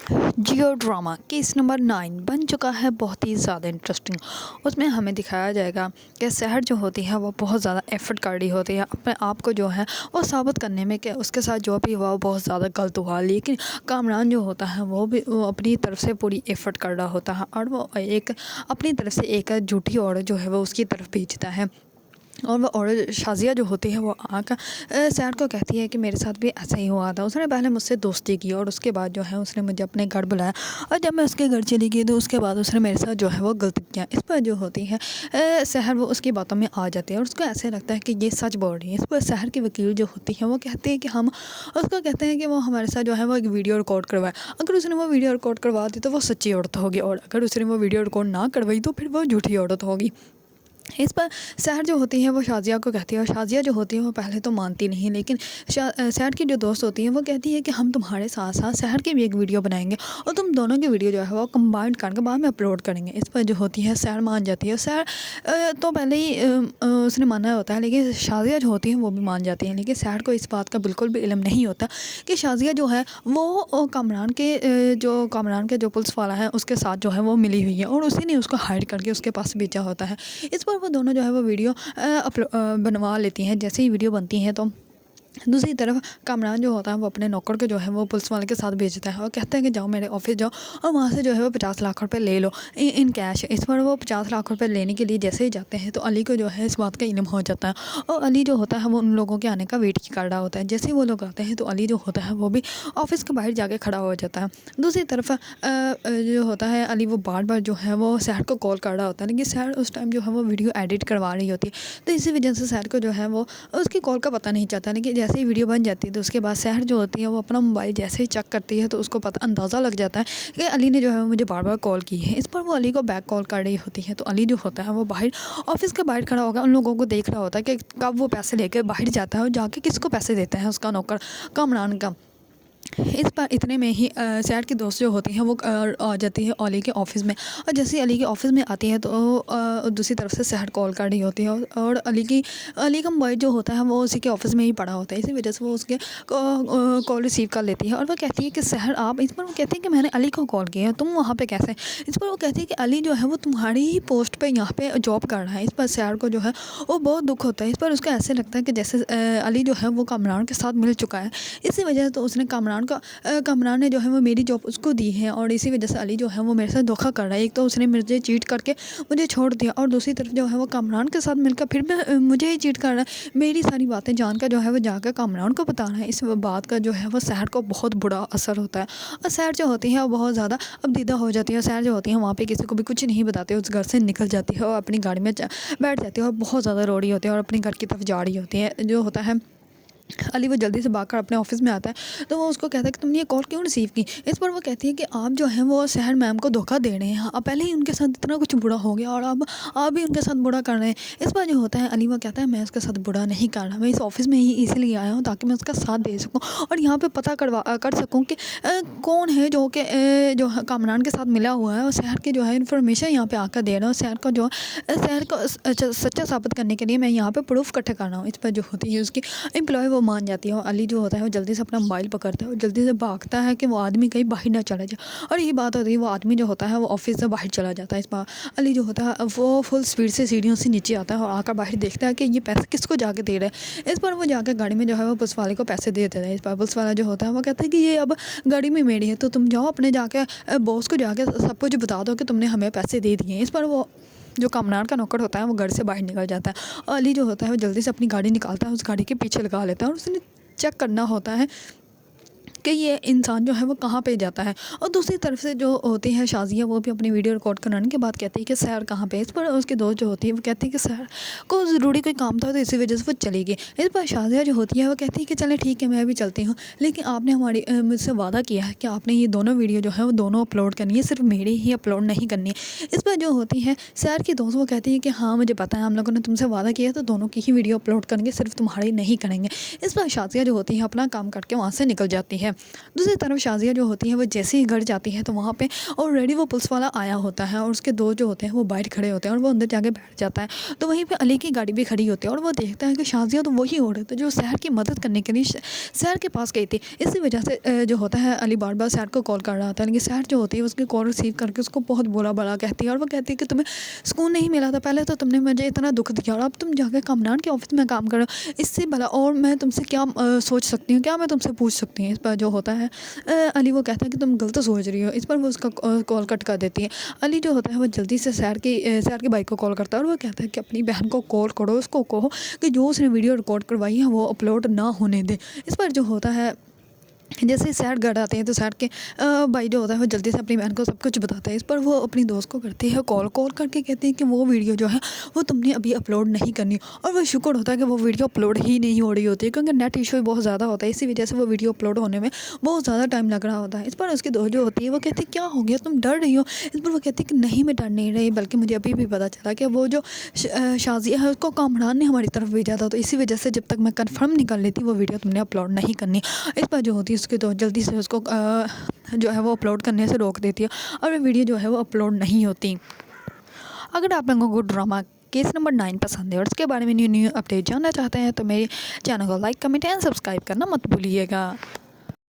जियो drama case number 9 बन चुका है बहुत ही ज़्यादा इंटरेस्टिंग। उसमें हमें दिखाया जाएगा कि सहर जो होती है वो बहुत ज़्यादा एफर्ट कर रही होती है अपने आप को जो है वो साबित करने में कि उसके साथ जो भी हुआ वो बहुत ज़्यादा गलत हुआ। लेकिन कामरान जो होता है वो अपनी तरफ से पूरी एफर्ट कर रहा होता है और वो एक अपनी तरफ से एक झूठी औरत जो है वो उसकी तरफ भेजता है। और वो औरत शाज़िया जो होती है वो आकर सैड को कहती है कि मेरे साथ भी ऐसा ही हुआ था। उसने पहले मुझसे दोस्ती की और उसके बाद जो है उसने मुझे अपने घर बुलाया और जब मैं उसके घर चली गई तो उसके बाद उसने मेरे साथ जो है वो गलत किया। इस पर जो होती है सहर वो उसकी बातों में आ जाती है और उसको ऐसे लगता है कि ये सच बोल रही है। इस पर सहर की वकील जो होती है वो कहते हैं कि हम उसको कहते हैं कि वो हमारे साथ जो है वो एक वीडियो रिकॉर्ड करवाए। अगर उसने वो वीडियो रिकॉर्ड करवा दी तो वो सच्ची औरत होगी और अगर उसने वो वीडियो रिकॉर्ड ना करवाई तो फिर वो झूठी औरत होगी। इस पर सहर जो होती है वो शाज़िया को कहती है और शाज़िया जो होती है वो पहले तो मानती नहीं, लेकिन सहर की जो दोस्त होती है वो कहती है कि हम तुम्हारे साथ साथ सहर की भी एक वीडियो बनाएंगे और तुम दोनों की वीडियो जो है वो कंबाइंड करके बाद में अपलोड करेंगे। इस पर जो होती है सहर मान जाती है। सहर तो पहले ही उसने माना होता है, लेकिन शाज़िया जो होती है वो भी मान जाती है। लेकिन सहर को इस बात का बिल्कुल भी इल्म नहीं होता कि शाज़िया जो है वो कामरान के जो पुलिस वाला है उसके साथ जो है वो मिली हुई है और उसी ने उसको हाइड करके उसके पास भेजा होता है। इस पर वो दोनों जो है वो वीडियो बनवा लेती हैं। जैसे ही वीडियो बनती हैं तो दूसरी तरफ कामरान जो होता है वो अपने नौकर को जो है वो पुलिस वाले के साथ भेजता है और कहता है कि जाओ मेरे ऑफिस जाओ और वहाँ से जो है वो 50 लाख रुपए ले लो इन कैश। इस पर वो 50 लाख रुपए लेने के लिए जैसे ही जाते हैं तो अली को जो है इस बात का इल्म हो जाता है और अली जो होता है वो उन लोगों के आने का वेट कर रहा होता है। जैसे ही वो लोग आते हैं तो अली जो होता है वो भी ऑफिस के बाहर जाके खड़ा हो जाता है। दूसरी तरफ जो होता है अली वो बार बार जो है वो सहर को कॉल कर रहा होता है, लेकिन सहर उस टाइम जो है वो वीडियो एडिट करवा रही होती है। तो इसी वजह से सहर को जो है वो उसकी कॉल का पता नहीं चलता। लेकिन जैसे ही वीडियो बन जाती है तो उसके बाद सहर जो होती है वो अपना मोबाइल जैसे ही चेक करती है तो उसको पता अंदाज़ा लग जाता है कि अली ने जो है मुझे बार बार कॉल की है। इस पर वो अली को बैक कॉल कर रही होती है। तो अली जो होता है वो बाहर ऑफिस के बाहर खड़ा होकर उन लोगों को देख रहा होता है कि कब वो पैसे लेकर बाहर जाता है और जाके किसको पैसे देता है, उसका नौकर कामरान का। इस बार इतने में ही सैड की दोस्त जो होती हैं वो आ जाती है अली के ऑफ़िस में और जैसे अली के ऑफ़िस में आती है तो दूसरी तरफ से सहर कॉल कर रही होती है और अली का मोबाइल जो होता है वो उसी के ऑफ़िस में ही पड़ा होता है। इसी वजह से वो उसके कॉल रिसीव कर लेती है और वो कहती है कि सहर आप। इस पर वो कहती है कि मैंने अली को कॉल किया है, तुम वहाँ पे कैसे। इस पर वो कहती है कि अली जो है वो तुम्हारी ही पोस्ट पे यहाँ पे जॉब कर रहा है। इस पर सहर को जो है वो बहुत दुख होता है। इस पर उसको ऐसे लगता है कि जैसे अली जो है वो कामरान के साथ मिल चुका है। इसी वजह से तो उसने कामरान ने जो है वो मेरी जॉब उसको दी है और इसी वजह से अली जो है वो मेरे साथ धोखा कर रहा है। एक तो उसने मुझे चीट करके मुझे छोड़ दिया और दूसरी तरफ जो है वो कामरान के साथ मिलकर फिर भी मुझे ही चीट कर रहा है। मेरी सारी बातें जानकर जो है वो जाकर कामरान को बता रहा है। इस बात का जो है वो सहर को बहुत बुरा असर होता है और सहर जो होती है वो बहुत ज़्यादा अब दीदा हो जाती है। सहर जो होती है वहाँ पर किसी को भी कुछ नहीं बताते, उस घर से निकल जाती है और अपनी गाड़ी में बैठ जाती है और बहुत ज़्यादा रो रही होती है और अपने घर की तरफ जा रही होती है। जो होता है अली वो जल्दी से भागकर अपने ऑफिस में आता है तो वो उसको कहता है कि तुमने ये कॉल क्यों रिसीव की। इस पर वो कहती है कि आप जो है वो सहर मैम को धोखा दे रहे हैं, अब पहले ही उनके साथ इतना कुछ बुरा हो गया और अब आप भी उनके साथ बुरा कर रहे हैं। इस पर जो होता है अली वो कहता है मैं उसके साथ बुरा नहीं कर रहा, मैं इस ऑफिस में ही इसीलिए आया हूँ ताकि मैं उसका साथ दे सकूँ और यहाँ पर पता कर सकूँ कि कौन है जो कामरान के साथ मिला हुआ है और शहर की जो है इन्फॉर्मेशन यहाँ पे आकर दे रहा हूँ। शहर को सच्चा साबित करने के लिए मैं यहाँ पे प्रूफ इकट्ठा कर रहा हूँ। इस पर जो होती है उसकी एम्प्लॉय वो मान जाती है और अली जो होता है वो जल्दी से अपना मोबाइल पकड़ता है और जल्दी से भागता है कि वो आदमी कहीं बाहर ना चला जाए। और ये बात होती है वो आदमी जो होता है वो ऑफिस से बाहर चला जाता है। इस बार अली जो होता है वो फुल स्पीड से सीढ़ियों से नीचे आता है और आकर बाहर देखता है कि ये पैसे किसको जाके दे रहा है। इस पर वो जाकर गाड़ी में जो है वो पुलिस वाले को पैसे दे देता है। इस पर पुलिस वाला जो होता है वो कहता है कि ये अब गाड़ी में मेरी है तो तुम जाओ अपने जाके बॉस को जाके सब कुछ बता दो कि तुमने हमें पैसे दे दिए। इस पर वो जो कामरान का नौकर होता है वो घर से बाहर निकल जाता है और अली जो होता है वो जल्दी से अपनी गाड़ी निकालता है, उस गाड़ी के पीछे लगा लेता है और उसने चेक करना होता है कि ये इंसान जो है वो कहाँ पे जाता है। और दूसरी तरफ से जो होती है शाज़िया वो भी अपनी वीडियो रिकॉर्ड कराने के बाद कहती है कि सहर कहाँ पे। इस पर उसकी दोस्त जो होती है वो कहती है कि सहर को ज़रूरी कोई काम था तो इसी वजह से वो चली गई। इस पर शाज़िया जो होती है वो कहती है कि चले ठीक है मैं भी चलती हूँ, लेकिन आपने हमारी मुझसे वादा किया है कि आपने ये दोनों वीडियो जो है वो दोनों अपलोड करनी है, सिर्फ मेरी ही अपलोड नहीं करनी है। इस पर जो होती है सहर की दोस्त वो कहती है कि हाँ मुझे पता है हम लोगों ने तुमसे वादा किया है तो दोनों की ही वीडियो अपलोड करेंगे, सिर्फ तुम्हारी नहीं करेंगे। इस पर शाज़िया जो होती है अपना काम करके वहाँ से निकल जाती है। दूसरी तरफ शाज़िया जो होती है वो जैसे ही घर जाती है तो वहाँ पे ऑलरेडी वो पुलिस वाला आया होता है और उसके दोस्त जो होते हैं वो बाहर खड़े होते हैं और वो अंदर जाके बैठ जाता है। तो वहीं पे अली की गाड़ी भी खड़ी होती है और वो देखता है कि शाज़िया तो वही औरत है जो सहर की मदद करने के लिए सहर के पास गई थी। इसी वजह से जो होता है अली बार बार सहर को कॉल कर रहा था, लेकिन सहर जो होती है उसकी कॉल रिसीव करके उसको बहुत बुरा भला कहती है और वो कहती है कि तुम्हें सुकून नहीं मिला था, पहले तो तुमने मुझे इतना दुख दिया और अब तुम जाकर कामरान के ऑफिस में काम करो, इससे भला और मैं तुमसे क्या सोच सकती हूँ, क्या मैं तुमसे पूछ सकती हूँ। इस पर जो होता है अली वो कहता है कि तुम गलत सोच रही हो। इस पर वो उसका कॉल कट कर देती है। अली जो होता है वो जल्दी से सहर की बाइक को कॉल करता है और वो कहता है कि अपनी बहन को कॉल करो, उसको कहो कि जो उसने वीडियो रिकॉर्ड करवाई है वो अपलोड ना होने दे। इस पर जो होता है जैसे ही सैड घर आते हैं तो सैड के भाई जो होता है वो जल्दी से अपनी बहन को सब कुछ बताता है। इस पर वो अपनी दोस्त को करती है कॉल करके कहती है कि वो वीडियो जो है वो तुमने अभी अपलोड नहीं करनी। और वो शुक्र होता है कि वो वीडियो अपलोड ही नहीं हो रही होती है क्योंकि नेट इशू बहुत ज़्यादा होता है, इसी वजह से वो वीडियो अपलोड होने में बहुत ज़्यादा टाइम लग रहा होता है। इस पर उसकी दोस्त जो होती है वो कहती है क्या हो गया, तुम डर रही हो। इस पर वो कहती है कि नहीं मैं डर नहीं रही, बल्कि मुझे अभी भी पता चला कि वो जो शाज़िया है उसको कामरान ने हमारी तरफ भेजा था, तो इसी वजह से जब तक मैं कंफर्म नहीं कर लेती वो वीडियो तुमने अपलोड नहीं करनी। इस पर जो होती है उसकी दोस्त जल्दी से उसको जो है वो अपलोड करने से रोक देती है और वो वीडियो जो है वो अपलोड नहीं होती। अगर आप लोगों को ड्रामा केस नंबर 9 पसंद है और उसके बारे में न्यू अपडेट जानना चाहते हैं तो मेरे चैनल को लाइक कमेंट एंड सब्सक्राइब करना मत भूलिएगा।